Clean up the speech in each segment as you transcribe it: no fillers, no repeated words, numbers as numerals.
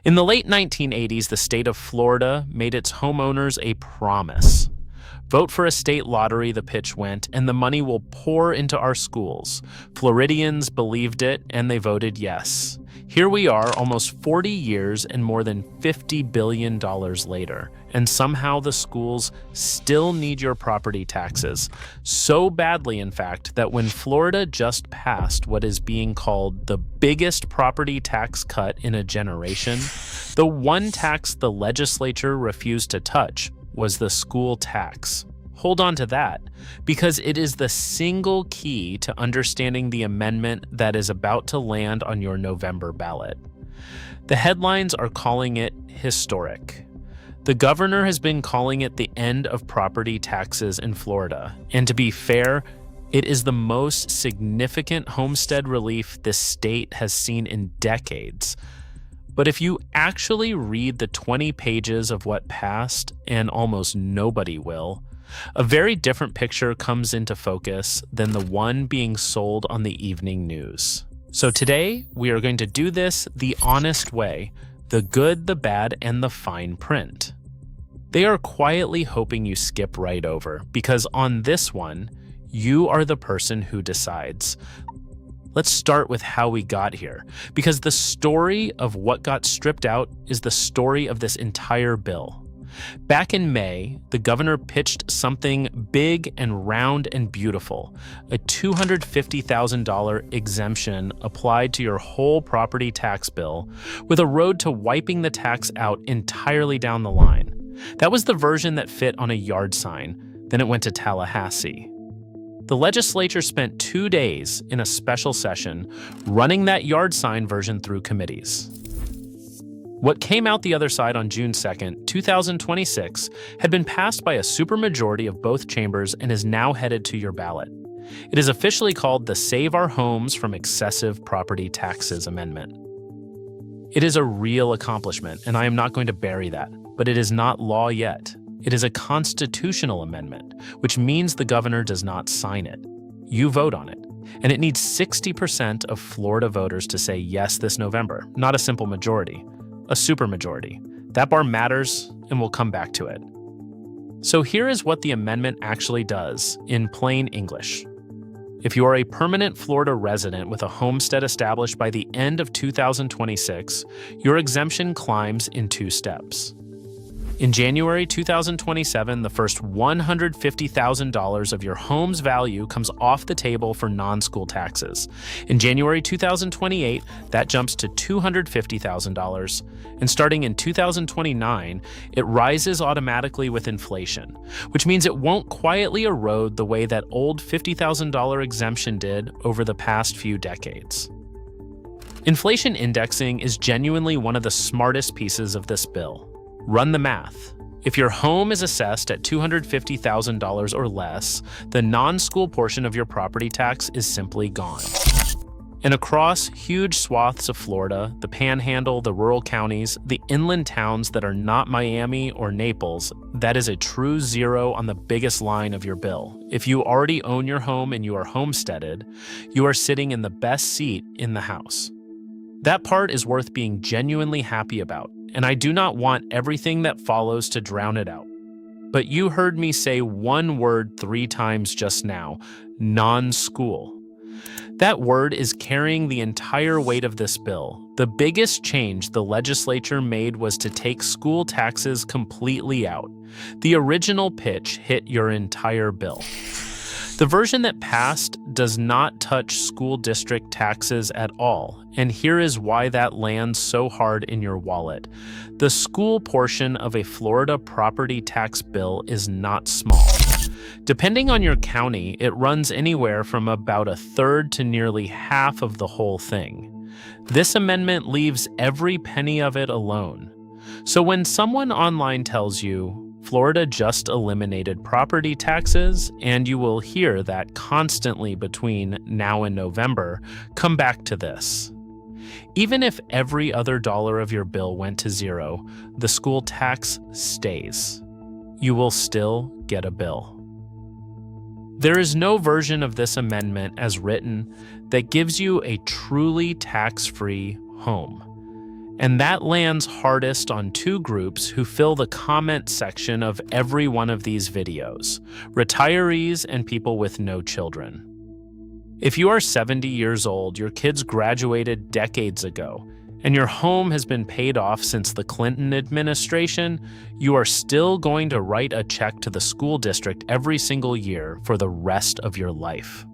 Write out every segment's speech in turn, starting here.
In the late 1980s, the state of Florida made its homeowners a promise. Vote for a state lottery, the pitch went, and the money will pour into our schools. Floridians believed it, and they voted yes. Here we are, almost 40 years and more than $50 billion later, and somehow the schools still need your property taxes. So badly, in fact, that when Florida just passed what is being called the biggest property tax cut in a generation, the one tax the legislature refused to touch was the school tax. Hold on to that, because it is the single key to understanding the amendment that is about to land on your November ballot. The headlines are calling it historic. The governor has been calling it the end of property taxes in Florida, and to be fair, it is the most significant homestead relief this state has seen in decades. But if you actually read the 20 pages of what passed, and almost nobody will, a very different picture comes into focus than the one being sold on the evening news. So today, we are going to do this the honest way, the good, the bad, and the fine print. They are quietly hoping you skip right over, because on this one, you are the person who decides. Let's start with how we got here, because the story of what got stripped out is the story of this entire bill. Back in May, the governor pitched something big and round and beautiful, a $250,000 exemption applied to your whole property tax bill, with a road to wiping the tax out entirely down the line. That was the version that fit on a yard sign. Then it went to Tallahassee. The legislature spent 2 days in a special session running that yard sign version through committees. What came out the other side on June 2nd, 2026, had been passed by a supermajority of both chambers and is now headed to your ballot. It is officially called the Save Our Homes from Excessive Property Taxes Amendment. It is a real accomplishment, and I am not going to bury that, but it is not law yet. It is a constitutional amendment, which means the governor does not sign it. You vote on it, and it needs 60% of Florida voters to say yes this November, not a simple majority, a supermajority. That bar matters, and we'll come back to it. So here is what the amendment actually does, in plain English. If you are a permanent Florida resident with a homestead established by the end of 2026, your exemption climbs in 2 steps. In January 2027, the first $150,000 of your home's value comes off the table for non-school taxes. In January 2028, that jumps to $250,000, and starting in 2029, it rises automatically with inflation, which means it won't quietly erode the way that old $50,000 exemption did over the past few decades. Inflation indexing is genuinely one of the smartest pieces of this bill. Run the math. If your home is assessed at $250,000 or less, the non-school portion of your property tax is simply gone. And across huge swaths of Florida, the Panhandle, the rural counties, the inland towns that are not Miami or Naples, that is a true zero on the biggest line of your bill. If you already own your home and you are homesteaded, you are sitting in the best seat in the house. That part is worth being genuinely happy about, and I do not want everything that follows to drown it out. But you heard me say one word 3 times just now: non-school. That word is carrying the entire weight of this bill. The biggest change the legislature made was to take school taxes completely out. The original pitch hit your entire bill. The version that passed does not touch school district taxes at all, and here is why that lands so hard in your wallet. The school portion of a Florida property tax bill is not small. Depending on your county, it runs anywhere from about 1/3 to nearly half of the whole thing. This amendment leaves every penny of it alone. So when someone online tells you, Florida just eliminated property taxes, and you will hear that constantly between now and November, come back to this. Even if every other dollar of your bill went to zero, the school tax stays. You will still get a bill. There is no version of this amendment as written that gives you a truly tax-free home. And that lands hardest on two groups who fill the comment section of every one of these videos: retirees and people with no children. If you are 70 years old, your kids graduated decades ago, and your home has been paid off since the Clinton administration, you are still going to write a check to the school district every single year for the rest of your life.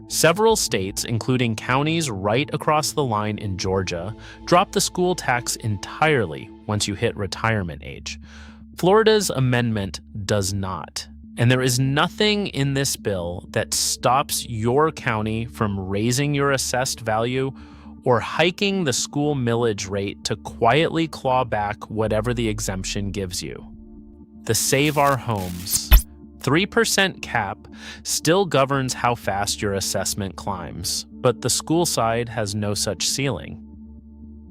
Several states, including counties right across the line in Georgia, drop the school tax entirely once you hit retirement age. Florida's amendment does not. And there is nothing in this bill that stops your county from raising your assessed value or hiking the school millage rate to quietly claw back whatever the exemption gives you. The Save Our Homes 3% cap still governs how fast your assessment climbs, but the school side has no such ceiling.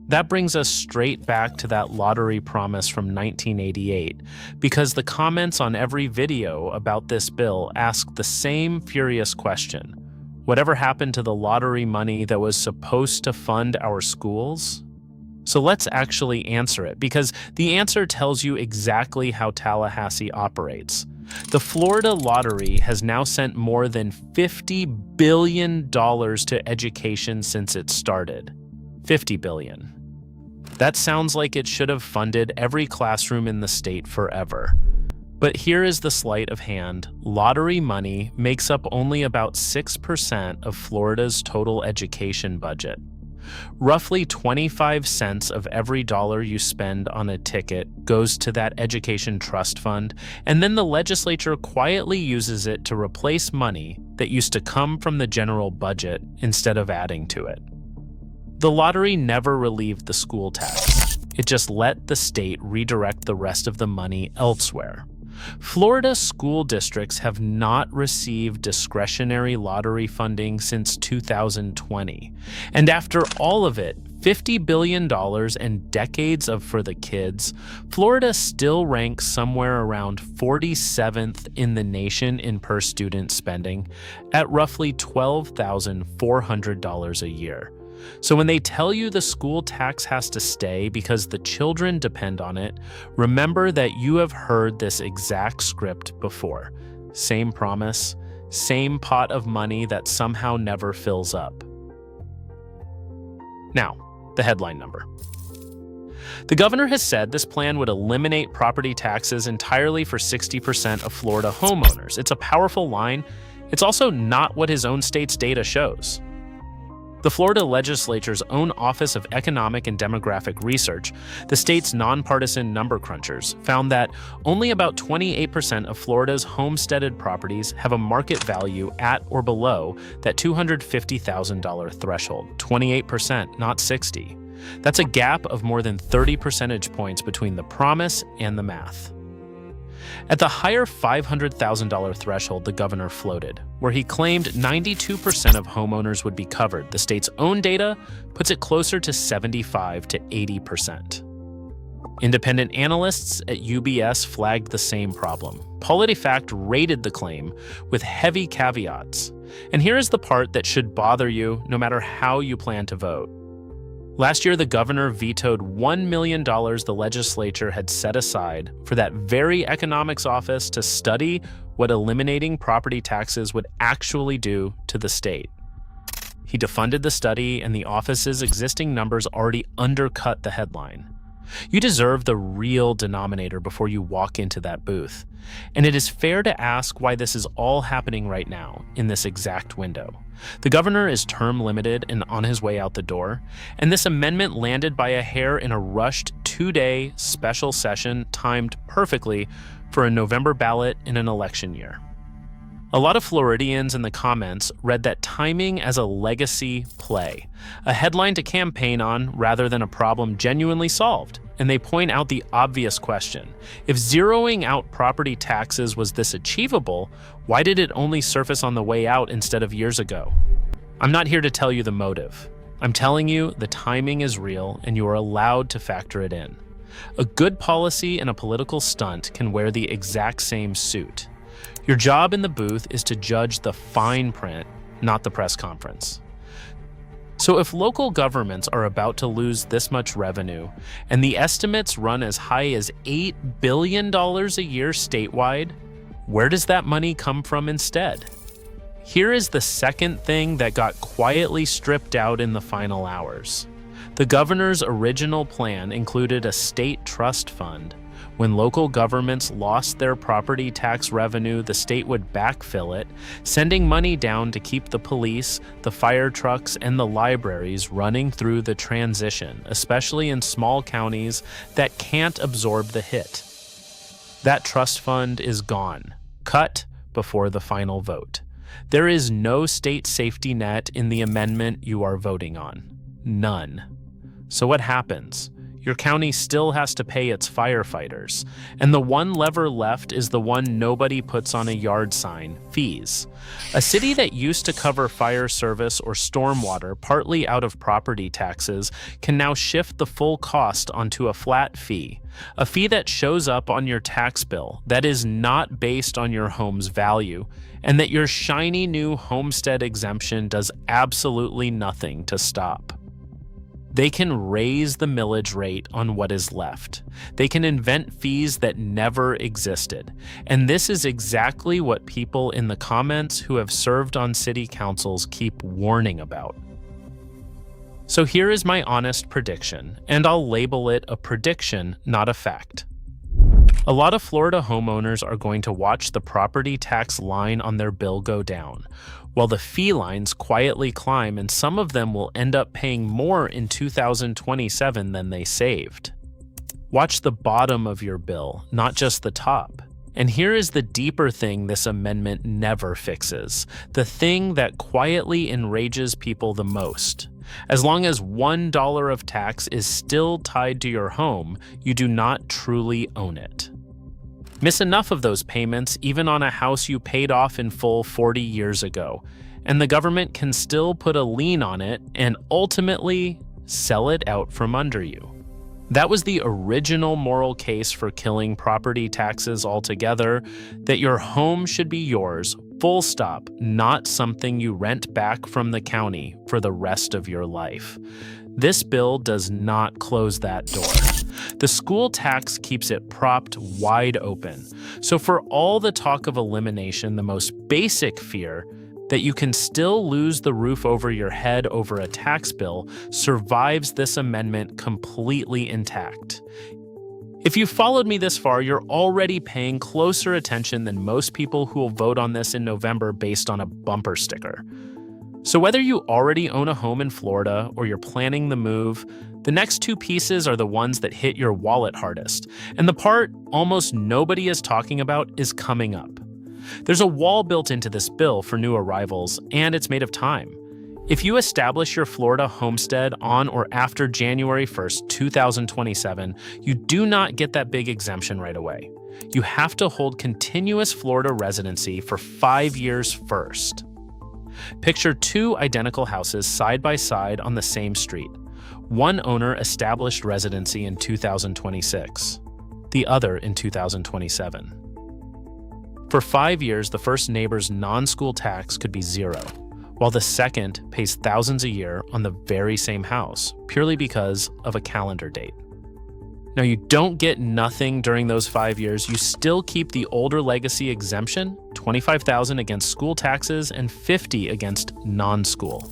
That brings us straight back to that lottery promise from 1988, because the comments on every video about this bill ask the same furious question: whatever happened to the lottery money that was supposed to fund our schools? So let's actually answer it, because the answer tells you exactly how Tallahassee operates. The Florida lottery has now sent more than $50 billion to education since it started. $50 billion. That sounds like it should have funded every classroom in the state forever. But here is the sleight of hand. Lottery money makes up only about 6% of Florida's total education budget. Roughly 25 cents of every dollar you spend on a ticket goes to that education trust fund, and then the legislature quietly uses it to replace money that used to come from the general budget instead of adding to it. The lottery never relieved the school tax. It just let the state redirect the rest of the money elsewhere. Florida school districts have not received discretionary lottery funding since 2020. And after all of it, $50 billion and decades of for the kids, Florida still ranks somewhere around 47th in the nation in per student spending at roughly $12,400 a year. So when they tell you the school tax has to stay because the children depend on it, remember that you have heard this exact script before. Same promise, same pot of money that somehow never fills up. Now, the headline number. The governor has said this plan would eliminate property taxes entirely for 60% of Florida homeowners. It's a powerful line. It's also not what his own state's data shows. The Florida legislature's own Office of Economic and Demographic Research, the state's nonpartisan number crunchers, found that only about 28% of Florida's homesteaded properties have a market value at or below that $250,000 threshold. 28%, not 60%. That's a gap of more than 30 percentage points between the promise and the math. At the higher $500,000 threshold the governor floated, where he claimed 92% of homeowners would be covered, the state's own data puts it closer to 75 to 80%. Independent analysts at UBS flagged the same problem. PolitiFact rated the claim with heavy caveats. And here is the part that should bother you no matter how you plan to vote. Last year, the governor vetoed $1 million the legislature had set aside for that very economics office to study what eliminating property taxes would actually do to the state. He defunded the study, and the office's existing numbers already undercut the headline. You deserve the real denominator before you walk into that booth. And it is fair to ask why this is all happening right now, in this exact window. The governor is term limited and on his way out the door, and this amendment landed by a hair in a rushed 2-day special session timed perfectly for a November ballot in an election year. A lot of Floridians in the comments read that timing as a legacy play, a headline to campaign on rather than a problem genuinely solved. And they point out the obvious question. If zeroing out property taxes was this achievable, why did it only surface on the way out instead of years ago? I'm not here to tell you the motive. I'm telling you the timing is real and you are allowed to factor it in. A good policy and a political stunt can wear the exact same suit. Your job in the booth is to judge the fine print, not the press conference. So if local governments are about to lose this much revenue, and the estimates run as high as $8 billion a year statewide, where does that money come from instead? Here is the second thing that got quietly stripped out in the final hours. The governor's original plan included a state trust fund. When local governments lost their property tax revenue, the state would backfill it, sending money down to keep the police, the fire trucks, and the libraries running through the transition, especially in small counties that can't absorb the hit. That trust fund is gone, cut before the final vote. There is no state safety net in the amendment you are voting on. None. So what happens? Your county still has to pay its firefighters, and the one lever left is the one nobody puts on a yard sign: fees. A city that used to cover fire service or stormwater partly out of property taxes can now shift the full cost onto a flat fee, a fee that shows up on your tax bill that is not based on your home's value, and that your shiny new homestead exemption does absolutely nothing to stop. They can raise the millage rate on what is left. They can invent fees that never existed. And this is exactly what people in the comments who have served on city councils keep warning about. So here is my honest prediction, and I'll label it a prediction, not a fact. A lot of Florida homeowners are going to watch the property tax line on their bill go down, while the fee lines quietly climb, and some of them will end up paying more in 2027 than they saved. Watch the bottom of your bill, not just the top. And here is the deeper thing this amendment never fixes, the thing that quietly enrages people the most. As long as $1 of tax is still tied to your home, you do not truly own it. Miss enough of those payments, even on a house you paid off in full 40 years ago, and the government can still put a lien on it and ultimately sell it out from under you. That was the original moral case for killing property taxes altogether, that your home should be yours, full stop, not something you rent back from the county for the rest of your life. This bill does not close that door. The school tax keeps it propped wide open. So for all the talk of elimination, the most basic fear, that you can still lose the roof over your head over a tax bill, survives this amendment completely intact. If you followed me this far, you're already paying closer attention than most people who will vote on this in November based on a bumper sticker. So whether you already own a home in Florida or you're planning the move, the next two pieces are the ones that hit your wallet hardest, and the part almost nobody is talking about is coming up. There's a wall built into this bill for new arrivals, and it's made of time. If you establish your Florida homestead on or after January 1st, 2027, you do not get that big exemption right away. You have to hold continuous Florida residency for 5 years first. Picture two identical houses side by side on the same street. One owner established residency in 2026, the other in 2027. For 5 years, the first neighbor's non-school tax could be zero, while the second pays thousands a year on the very same house, purely because of a calendar date. Now, you don't get nothing during those 5 years. You still keep the older legacy exemption, $25,000 against school taxes and $50,000 against non-school.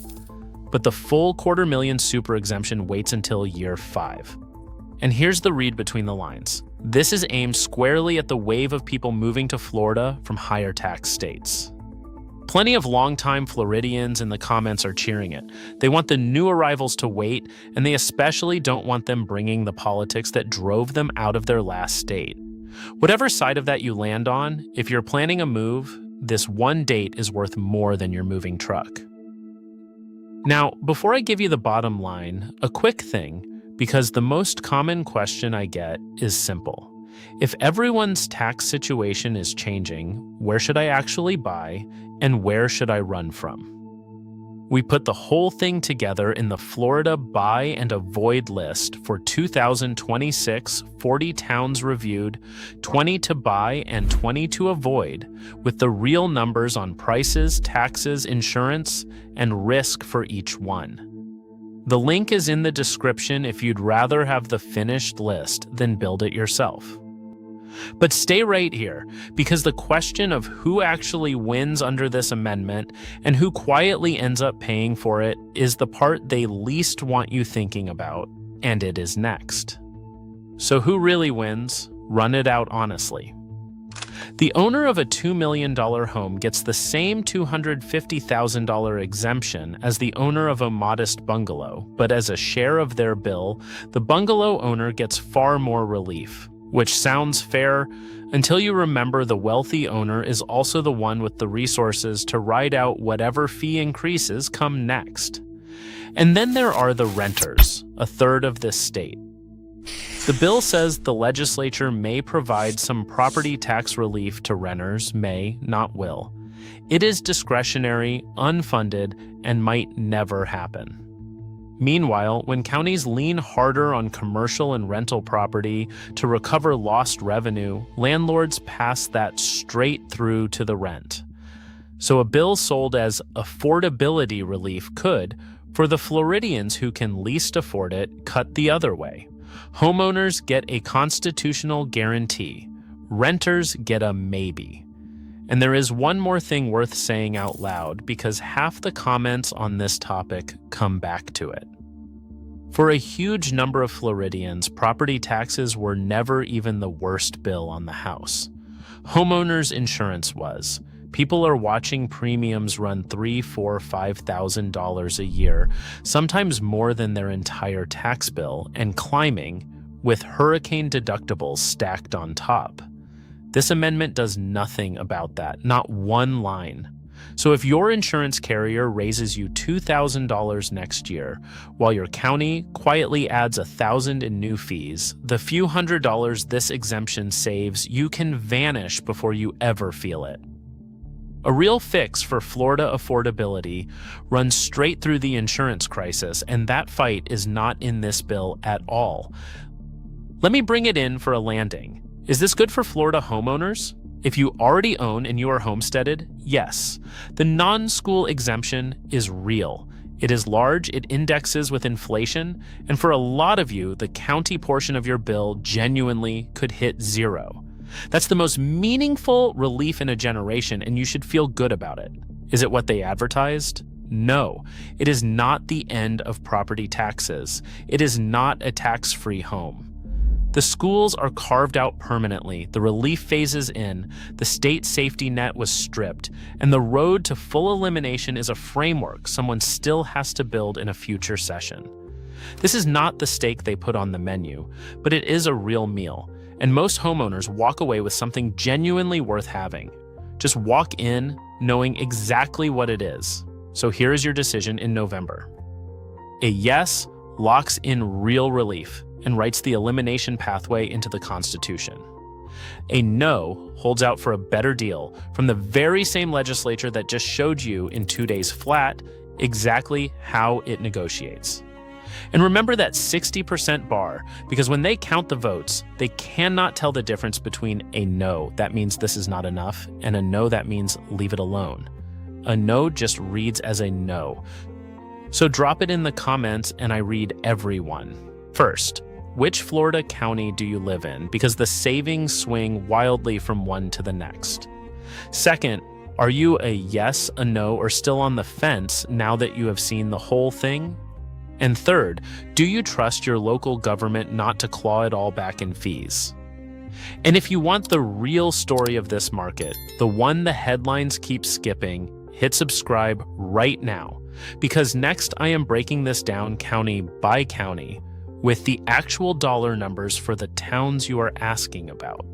But the full $250,000 super exemption waits until year 5. And here's the read between the lines. This is aimed squarely at the wave of people moving to Florida from higher tax states. Plenty of longtime Floridians in the comments are cheering it. They want the new arrivals to wait, and they especially don't want them bringing the politics that drove them out of their last state. Whatever side of that you land on, if you're planning a move, this one date is worth more than your moving truck. Now, before I give you the bottom line, a quick thing, because the most common question I get is simple. If everyone's tax situation is changing, where should I actually buy, and where should I run from? We put the whole thing together in the Florida Buy and Avoid list for 2026, 40 towns reviewed, 20 to buy and 20 to avoid, with the real numbers on prices, taxes, insurance, and risk for each one. The link is in the description if you'd rather have the finished list than build it yourself. But stay right here, because the question of who actually wins under this amendment and who quietly ends up paying for it is the part they least want you thinking about, and it is next. So who really wins? Run it out honestly. The owner of a $2 million home gets the same $250,000 exemption as the owner of a modest bungalow, but as a share of their bill, the bungalow owner gets far more relief, which sounds fair until you remember the wealthy owner is also the one with the resources to ride out whatever fee increases come next. And then there are the renters, a third of this state. The bill says the legislature may provide some property tax relief to renters, may, not will. It is discretionary, unfunded, and might never happen. Meanwhile, when counties lean harder on commercial and rental property to recover lost revenue, landlords pass that straight through to the rent. So a bill sold as affordability relief could, for the Floridians who can least afford it, cut the other way. Homeowners get a constitutional guarantee. Renters get a maybe. And there is one more thing worth saying out loud, because half the comments on this topic come back to it. For a huge number of Floridians, property taxes were never even the worst bill on the house. Homeowners insurance was. People are watching premiums run $3,000, $4,000, $5,000 a year, sometimes more than their entire tax bill, and climbing, with hurricane deductibles stacked on top. This amendment does nothing about that, not one line. So if your insurance carrier raises you $2,000 next year, while your county quietly adds $1,000 in new fees, the few $100s this exemption saves you can vanish before you ever feel it. A real fix for Florida affordability runs straight through the insurance crisis, and that fight is not in this bill at all. Let me bring it in for a landing. Is this good for Florida homeowners? If you already own and you are homesteaded, yes. The non-school exemption is real. It is large, it indexes with inflation, and for a lot of you, the county portion of your bill genuinely could hit zero. That's the most meaningful relief in a generation, and you should feel good about it. Is it what they advertised? No, it is not the end of property taxes. It is not a tax-free home. The schools are carved out permanently, the relief phases in, the state safety net was stripped, and the road to full elimination is a framework someone still has to build in a future session. This is not the steak they put on the menu, but it is a real meal, and most homeowners walk away with something genuinely worth having. Just walk in knowing exactly what it is. So here is your decision in November. A yes locks in real relief and writes the elimination pathway into the Constitution. A no holds out for a better deal from the very same legislature that just showed you in 2 days flat exactly how it negotiates. And remember that 60% bar, because when they count the votes, they cannot tell the difference between a no, that means this is not enough, and a no, that means leave it alone. A no just reads as a no. So drop it in the comments and I read every one. First, which Florida county do you live in? Because the savings swing wildly from one to the next. Second, are you a yes, a no, or still on the fence now that you have seen the whole thing? And third, do you trust your local government not to claw it all back in fees? And if you want the real story of this market, the one the headlines keep skipping, hit subscribe right now, because next I am breaking this down county by county with the actual dollar numbers for the towns you are asking about.